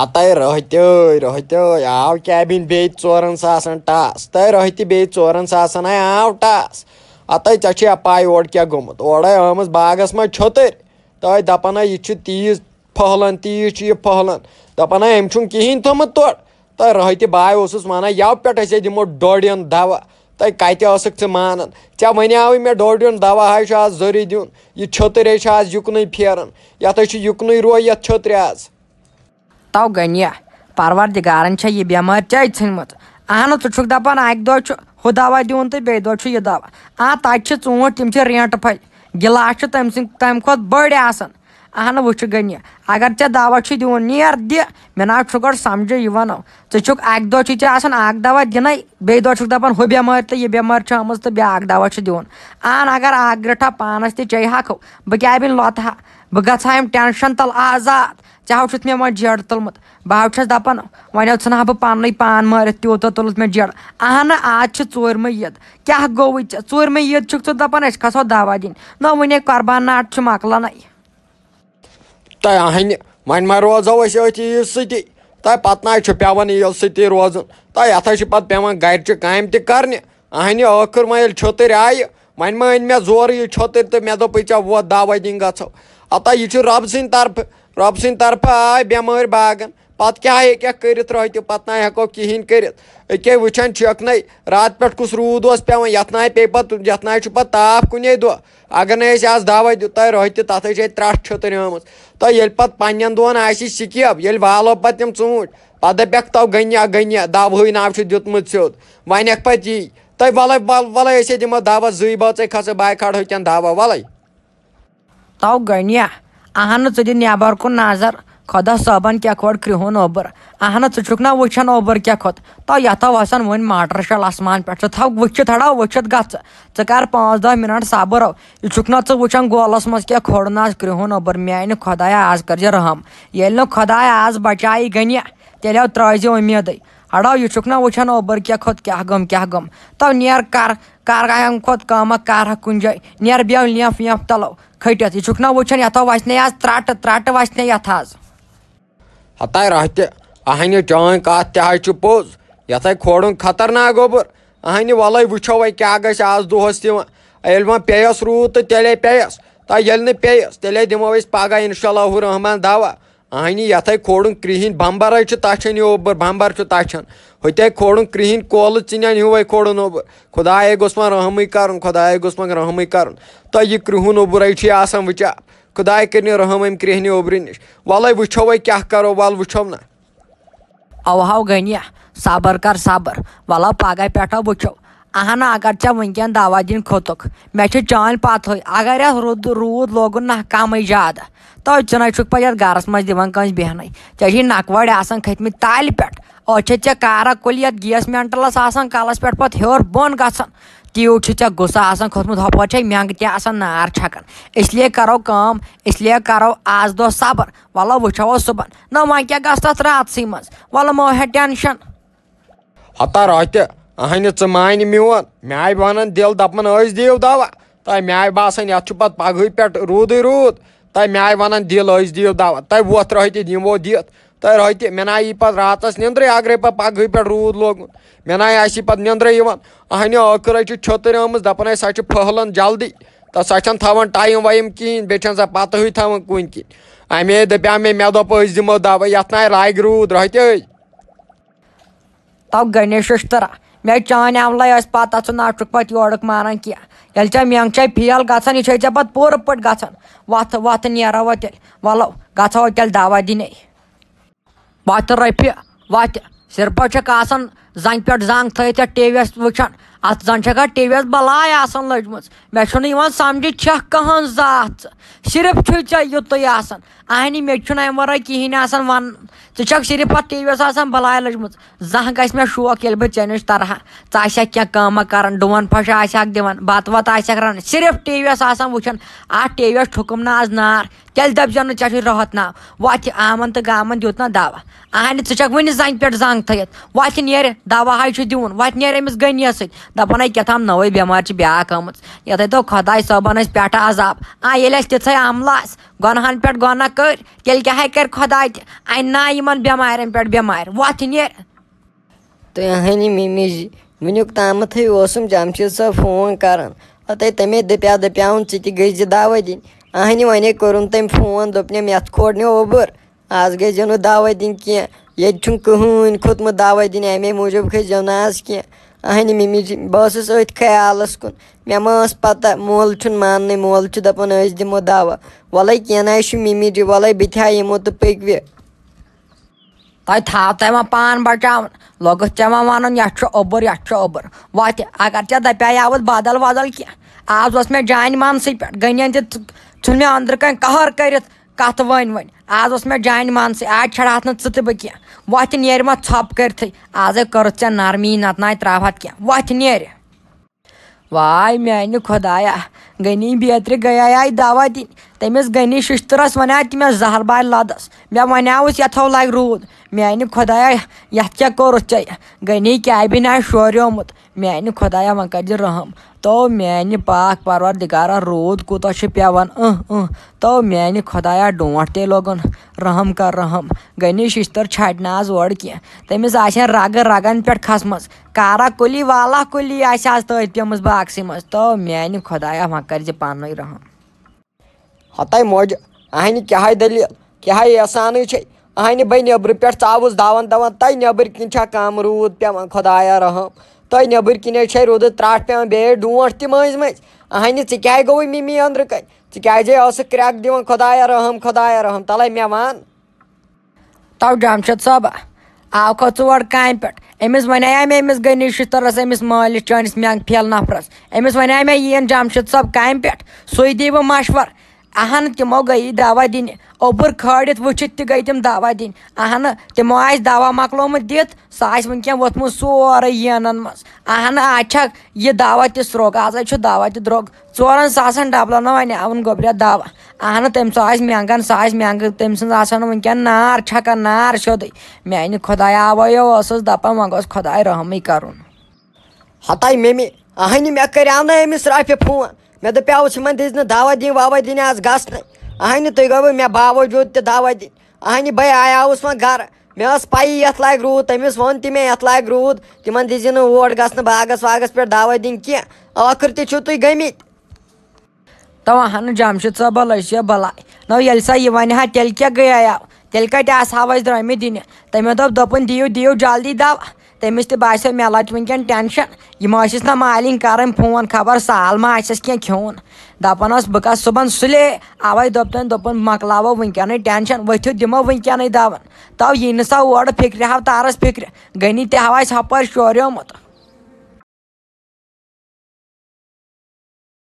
اتاے رہتے آو cabin be 4,000 toss تہ رہتے بی 4,000 آو ٹاس اتاے ژے پاے اور کیا گومت اورے آمٕژ باغس منٛز چھٔتٕر تہ دپان یہ تیٖژ پھٔہلان تیٖژ یہ پھٔہلان دپان أمۍ چھُنہٕ کِہیٖنۍ تھوٚمُت تورٕ تہ رہتے باے اوسُس ونان یو پٮ۪ٹھ أسے دِمو ڈوڈین دوا تہ کتہِ ٲسٕکھ ژٕ مانان ژےٚ وَنیاوٕے مےٚ ڈوڈین دوا حظ چھُ آز ضروٗری دیُن یہِ چھٔتٕر ہے چھِ آز یُکنُے پھیران یتھ حظ چھُ یُکنُے روے یتھ چھٔترِ آز تو گنیا پروردگارن چھےٚ یہِ بٮ۪مٲرۍ ژےٚ ژھٕنمٕژ اہن ژٕ چھُکھ دپان اکہِ دۄہ چھُ ہُہ دوا دیُن تہٕ بیٚیہِ دۄہ چھُ یہِ دوا تتہِ چھِ ژوٗنٛٹھۍ تِم چھِ رینٛٹہٕ پھلۍ گِلاس چھِ تٔمۍ سٕنٛدۍ تمہِ کھۄتہٕ بٔڑۍ آسان اہن وٕچھ گنیا اگر ژےٚ دوا چھُ دیُن نیر دِ مےٚ نہ حظ چھُ گۄڈٕ سمجھے یہِ وَنو ژٕ چھُکھ اکہِ دۄہ چھُے ژےٚ آسان اکھ دوا دِنَے بیٚیہِ دۄہ چھُکھ دپان ہُہ بٮ۪مٲرۍ تہٕ یہِ بٮ۪مٲرۍ چھِ آمٕژ تہٕ بیٛاکھ دوا چھُ دیُن اگر اکھ گرٛٹھا پانس تہِ چے ہکھو بہٕ کیٛابِن لۄتہٕ ہا بہٕ گژھٕ ہا امہِ ٹٮ۪نشن تل آزاد ژےٚ ہو چھُتھ مےٚ وۄنۍ جیڈٕ تُلمُت بہٕ حظ چھَس دپان وۄنۍ حظ ژھٕنہٕ ہا بہٕ پننُے پان مٲرِتھ تیوٗتاہ تُلُتھ مےٚ جیڈٕ آز چھِ ژوٗرمہِ عید کیٛاہ گوٚوُے ژےٚ ژوٗرمہِ عید چھُکھ ژٕ دپان أسۍ کھسو دوا دِنہِ نہ وُنے قۄربان ناٹ چھُ مۄکلانٕے تہ اہنہِ وۄنۍ ما روزو أسۍ أتھۍ عیٖذ سۭتی تہ پتہٕ نہ چھُ پیٚوان عیٖذ سۭتی روزُن تہ یتھ حظ چھُ پتہٕ پیٚوان گرِچہِ کامہِ تہِ کرنہِ اہنہِ ٲخٕر وۄنۍ ییٚلہِ چھٔتٕر آیہِ وۄنۍ ما أنۍ مےٚ زورٕ یہِ چھٔتٕر تہٕ مےٚ دوٚپُے ژےٚ ووت دوا دِنہِ گژھو یہِ چھُ رۄبہٕ سٕنٛدِ طرفہٕ آے بٮ۪مٲرۍ باغن پتہٕ کیٛاہ ہیٚکٮ۪کھ کٔرِتھ رہتہِ پتہٕ نہ ہٮ۪کو کِہیٖنۍ کٔرِتھ أکیاہ وٕچھان چھکھ نَے راتہٕ پٮ۪ٹھ کُس روٗد اوس پیٚوان یتھ ناے پیٚیہِ پتہٕ یتھ ناے چھُ پتہٕ تاپھ کُنے دۄہ اگر نہٕ أسۍ آز دوا دیُت تۄہہِ رہتہِ تتھ حظ چھِ ترٛٹھ چھٔتٕر آمٕژ تہٕ ییٚلہِ پتہٕ پننٮ۪ن دۄہن آسہِ سِکیب ییٚلہِ والو پتہٕ تِم ژوٗنٛٹھۍ پتہٕ دپٮ۪کھ تو گنیا دوہٕے ناو چھُ دیُتمُت سیوٚد ونٮ۪کھ پتہٕ یی تۄہہِ وَلے أسے دِمو دوا زٕے بٲژے کھسو بہٕ کھڑ ہوٚتٮ۪ن دوا وَلے تو گنیا ژٕ دِ نٮ۪بر کُن نظر خۄدا صٲبن کیٛاہ کھوٚڑ کرٛہُن اوٚبُر ژٕ چھُکھ نا وٕچھان اوٚبُر کیٛاہ کھوٚت تو یتھو وسان وۄنۍ موٹر شل آسمان پٮ۪ٹھ ژٕ تھاو وٕچھِتھ وٕچھِتھ گژھ ژٕ کر 5-10 منٹ صبر یہِ چھُکھ نا ژٕ وٕچھان گولس منٛز کیٛاہ کھوٚڑ نہ آز کرٛہُن اوٚبُر میانہِ خۄدایا آز کٔرزِ رحم ییٚلہِ نہٕ خۄداے آز بچایی گنیا تیٚلہِ ترٛٲیزِ اُمیدٕے یہِ چھُکھ نا وٕچھان اوٚبُر کیٛاہ کھوٚت کیٛاہ گوٚم تو نیر کر امہِ کھۄتہٕ کٲمہ کرکھ کُنہِ جایہِ نیر بیٚہہ لینٛف وینٛف تلو کھٔٹِتھ یہِ چھُکھ نا وٕچھان یتھو وسنے آز ترٛٹہٕ وسنے یتھ آز ہتاے رہتہِ اہنہِ چٲنۍ کتھ تہِ حظ چھِ پوٚز یتھ کھوڑُن خطرناک اوٚبُر اہنہِ وَلے وٕچھو وۄنۍ کیٛاہ گژھِ آز دۄہس تہِ وۄنۍ ییٚلہِ وۄنۍ پیٚیس روٗد تہٕ تیٚلے پیٚیس تہٕ ییٚلہِ نہٕ پیٚیس تیٚلے دِمو أسۍ پگہہ انشاء اللہُ رحمان دوا اہنہِ یتھے کھوڑُن کرٛہِنۍ بمبر حظ چھُ تچھان یہِ اوٚبُر بمبر چھُ تچھان ہُتے کھوڑُن کرٛہِنۍ کولہٕ ژِنٮ۪ن ہیوٗوے کھوڑُن اوٚبُر خۄداے گوٚژھ وۄنۍ رحمٕے کرُن تہٕ یہِ کرٛہُن اوٚبُر حظ چھُ آسان وٕچھا خۄداے کٔرِنۍ رحم امہِ کرٛہنہِ اوٚبرِ نِش وَلے وٕچھو وۄنۍ کیٛاہ کرو وَلہٕ وٕچھو نا اوہو گنیا صبر کر صبر ولو پگہہ پٮ۪ٹھو وٕچھو اگر ژےٚ وٕنکٮ۪ن دوا دِنۍ کھوٚتُکھ مےٚ چھِ چٲنۍ پتہٕے اگر یتھ روٗد لوگُن نہ کمٕے زیادٕ تو ژٕ نَے چھُکھ پتہٕ یتھ گرس منٛز دِوان کٲنٛسہِ بیٚہنٕے ژےٚ چھِ نکوٲڑۍ آسان کھٔتمٕتۍ تالہِ پٮ۪ٹھ چھِ ژےٚ کارا کُلۍ یتھ گیس مینٹلس آسان کلس پٮ۪ٹھ پتہٕ ہیوٚر بۄن گژھان تیوٗت چھُ ژےٚ غُصہٕ آسان کھوٚتمُت ہۄپٲرۍ چھے مینٛگہٕ تہِ آسان نار چھکان اسلیے کرو کٲم اسلیے کرو آز دۄہ صبر وَلو وٕچھو صُبحن نہ وۄنۍ کیٛاہ گژھِ تتھ راتسٕے منٛز وَلہٕ مہ ہے ٹٮ۪نشن ہتا رہتہِ اہنہِ ژٕ مانہِ میون مےٚ آیہِ ونان دِل دپان أسۍ دِیِو دوا تۄہہِ مےٚ آیہِ باسان یتھ چھُ پتہٕ پگہٕے پٮ۪ٹھ روٗدٕے روٗد تۄہہِ مےٚ آیہِ ونان دِل أسۍ دِیِو دوا تۄہہِ ووٚتھ رہتہِ دِمو دِتھ تۄہہِ رہتہِ مےٚ نہ یی پتہٕ راتس نیٚنٛدرٕے اگرے پتہٕ پگہٕے پٮ۪ٹھ روٗد لوگُن مےٚ نہ آسی پتہٕ نیٚنٛدرے یِوان اہنہِ ٲخٕر حظ چھِ چھٔتٕر آمٕژ دپان سۄ چھِ پھٔہلان جلدی تہٕ سۄ چھنہٕ تھاوان ٹایم وایم کِہیٖنۍ بیٚیہِ چھنہٕ سۄ پتہٕے تھاوان کُنہِ کِنۍ امے دپیٛاو مےٚ دوٚپ أسۍ دِمو دوا یتھ ناے لاگہِ روٗد رہتہِ تو گنیش ششترا مےٚ چٲنۍ عملے ٲسۍ پتہ ژٕ نہ چھُکھ پتہٕ یورُک مانان کینٛہہ ییٚلہِ ژےٚ منٛگ چھے فیل گژھان یہِ چھے ژےٚ پتہٕ پوٗرٕ پٲٹھۍ گژھان وتھ نیرو وۄنۍ تیٚلہِ وَلو گژھو تیٚلہِ دوا دِنے وتھ رۄپیہِ وتھ صرفا چھکھ آسان زنٛگہِ پٮ۪ٹھ زنٛگ تھٲیِتھ یتھ ٹی وی یس وٕچھان اتھ زن چھکھ اتھ ٹی وی یس بلاے آسان لٔجمٕژ مےٚ چھُنہٕ یِوان سمجھی چھکھ کٕہٕنۍ ذات ژٕ صرف چھُے ژےٚ یُتُے آسان اہنہِ مےٚ چھُنہٕ امہِ ورٲے کِہیٖنۍ آسان ونُن ژٕ چھکھ صرف اتھ ٹی وی یس آسان بلاے لٔجمٕژ زانٛہہ گژھِ مےٚ شوق ییٚلہِ بہٕ ژےٚ نِش ترہا ژٕ آسکھ کینٛہہ کٲمہ کران ڈوٗن پھش آسکھ دِوان بتہٕ وتہٕ آسکھ رنان صرف ٹی وی یس آسان وٕچھان اتھ ٹی وی یس ٹھُکُم نہٕ آز نار تیٚلہِ دپزِ نہٕ ژےٚ چھُے رٲحت ناو وتھ آمن تہٕ گامن دیُت نہ دوا اہنہِ ژٕ چھکھ وُنہِ زنٛگہِ پٮ۪ٹھ زنٛگ تھٲیِتھ وتھ نیرِ دوا حظ چھُ دیُن وتھ نیرِ أمِس گٔنیَس سۭتۍ دپان ہے کیٛاہ تام نٔوٕے بٮ۪مٲرۍ چھِ بیٛاکھ آمٕژ یتھے تو خۄداے صٲبن ٲسۍ پٮ۪ٹھٕ عذاب ییٚلہِ اَسہِ تِژھے عملہٕ آسہِ گۄنہن پٮ۪ٹھ گۄناہ کٔرۍ تیٚلہِ کیٛاہ کرِ خۄداے تہِ اَنہِ نا یِمن بٮ۪مارٮ۪ن پٮ۪ٹھ بٮ۪مارِ وۄتھ نیرِ. تہٕ اہنہِ مِمی جی وٕنیُک تامتھٕے اوسُم جمشید صٲب فون کران پتہٕ تمے دپیاوُن ژٕ تہِ گٔے زِ دوا دِنۍ اہنہِ وۄنۍ کوٚرُم تٔمۍ فون دوٚپنم یتھ کھوڑ نہٕ اوٚبُر آز گٔے زیو نہٕ دوا دِنۍ کینٛہہ ییٚتہِ چھُنہٕ کٕہٕنۍ کھوٚتمُت دوا دِنہِ اَمے موٗجوٗب کھٔسۍزیو نہٕ آز کینٛہہ اہنہِ مِمی جی بہٕ ٲسٕس أتھۍ خیالس کُن مےٚ ما ٲس پتہ مول چھُنہٕ ماننٕے مول چھُ دپان أسۍ دِمو دوا وَلَے کینٛہہ نہٕ حظ چھُ مِمی جی وَلَے بہٕ تہِ ہا یِمو تہٕ پٔکۍوِ. تۄہہِ تھاو تۄہہِ وۄنۍ پان بچاوُن لوٚگُتھ ژےٚ وۄنۍ وَنُن یتھ چھُ اوٚبُر یتھ چھُ اوٚبُر وۄتہِ اگر ژےٚ دپیاوُتھ بدل ودل کینٛہہ آز اوس مےٚ جانہِ منسٕے پٮ۪ٹھ گٔنٮ۪ن تہِ ژھُن مےٚ أنٛدرٕ کَنۍ قہر کٔرِتھ کتھ ؤنۍ آز اوس مےٚ جانہِ منسٕے آز چھڑہاتھ نہٕ ژٕ تہِ بہٕ کینٛہہ وۄتہِ نیرِ وۄنۍ ژھۄپ کٔرتھٕے آزے کٔرٕتھ ژےٚ نرمی نتہٕ ناے تراوہتھ کینٛہہ وۄتہِ نیرِ. واے میانہِ خۄدایا غنی بیترِ گٔیے دوا دِنۍ تٔمِس غنی ششتٕرس وَنیٛاو تہِ مےٚ زہر بالہِ لدس مےٚ وَنیٛاوُس یتھو لگہِ روٗد میانہِ خۄدایا یتھ کیٛاہ کوٚرُتھ ژےٚ غنی کیبِن آسہِ شوریومُت میانہِ خۄدایا وۄنۍ کٔرزِ رحم تو میانہِ پاک پروردِگارا روٗد کوٗتاہ چھُ پیٚوان تو میانہِ خۄدایا ڈونٛٹھ تے لوگُن رحم کر رحم غنی ششتٕر چھَڑِ نہٕ آز اورٕ کینٛہہ تٔمِس آسن رگہٕ رگن پٮ۪ٹھ کھسمٕژ کارا کُلی والا کُلی آسہِ آز تٔتھۍ پیٚمٕژ باکسٕے منٛز تو میانہِ خۄدایا وۄنۍ کٔرزِ پانے رحم. ہتاے موجہِ اہنہِ کیٛاہ دٔلیٖل کیٛاہ احسانٕے چھے اہنہِ بے نیٚبرٕ پٮ۪ٹھ ژاوُس دون تۄہہِ نیٚبٕرۍ کِنۍ چھا کم روٗد پیٚوان خۄدایا رحم تۄہہِ نیٚبٕرۍ کِنۍ چھے روٗدٕ ترٛٹھ پیٚوان بیٚیہِ ڈونٛٹھ تہِ مٔنٛزۍ مٔنٛزۍ اہنہِ ژٕ کیٛازِ گوٚوُے مِمی أنٛدرٕ کَنۍ ژٕ کیٛازے ٲسٕکھ کرٛٮ۪کھ دِوان خۄدایا رحم تَلے مےٚ وَن. تو جمشید صٲبا آو کھو ژٕ اور کامہِ پٮ۪ٹھ أمِس وَنیٛاے مےٚ أمِس غنی ششتٕرس أمِس مٲلِس چٲنِس مینٛگ پھیل نفرس أمِس وَنیٛاے مےٚ یِیِن جمشید صٲب کامہِ پٮ۪ٹھ سُے دی وۄنۍ مشور اہن تِمو گٔیی دوا دِنہِ اوٚبُر کھٲڑِتھ وٕچھِتھ تہِ گٔے تِم دوا دِنہِ اہنہٕ تِمو آسہِ دوا مۄکلومُت دِتھ سُہ آسہِ وٕنکیٚن ووٚتھمُت سورُے یینن منٛز اہنہٕ آز چھکھ یہِ دوا تہِ سرٛوگ آزے چھُ دوا تہِ درٛوگ 4,000 ڈبلن وَنیٛاوُن گوٚبرٮ۪تھ دوا اہنہٕ تٔمۍ سُہ آسہِ مینٛگان سُہ آسہِ مینٛگہٕ تٔمۍ سٕنٛز آسان نہٕ وٕنکیٚن نار چھکان نار سیوٚدُے میانہِ خۄدایا اَوَیو ٲسٕس دپان وۄنۍ گوٚژھ خۄداے رحمٕے کرُن. ہتاے مِمی اہنہِ مےٚ کریٛاو نہ أمِس رافہِ فون مےٚ دپیٛاوُس یِمن دِژ نہٕ دوا دِنۍ ووا دِنۍ آز گژھنٕے اہنہِ تُہۍ گوٚوُ مےٚ باوجوٗد تہِ دوا دِنۍ اہنہِ بے آیاوُس وۄنۍ گرٕ مےٚ ٲس پَیی یتھ لاگہِ روٗد تٔمِس ووٚن تہِ مےٚ یتھ لاگہِ روٗد تِمن دِژِ نہٕ اور گژھنہٕ باغس واغس پٮ۪ٹھ دوا دِنۍ کینٛہہ ٲخٕر تہِ چھِو تُہۍ گٔمٕتۍ. تو اہنہٕ جمشید صٲبا لٔج یا بلاے نو ییٚلہِ سا یہِ وَنہِ ہا تیٚلہِ کیٛاہ گٔیاو تیٚلہِ کَتہِ آسہٕ ہاو أسۍ درٛٲمٕتۍ دِنہِ تٔمۍ دوٚپُن دِیِو جلدی دوا تٔمِس تہِ باسیو مےٚ لَچہِ وٕنکیٚن ٹٮ۪نشن یِم ٲسِس نہ مالِنۍ کَرٕنۍ فون خبر سال ما آسٮ۪س کینٛہہ کھیوٚن دپان ٲس بہٕ کھسہٕ صُبحن سُلے اَوے دوٚپ تٔمۍ دوٚپُن مۄکلاوو وٕنکیٚنٕے ٹٮ۪نشن ؤتھِو دِمو وٕنکیٚنٕے دوا تو یی نہٕ سا اورٕ فِکرِ ہاو تارس فِکرِ غنی تہِ ہاو آسہِ ہُپٲرۍ شوریومُت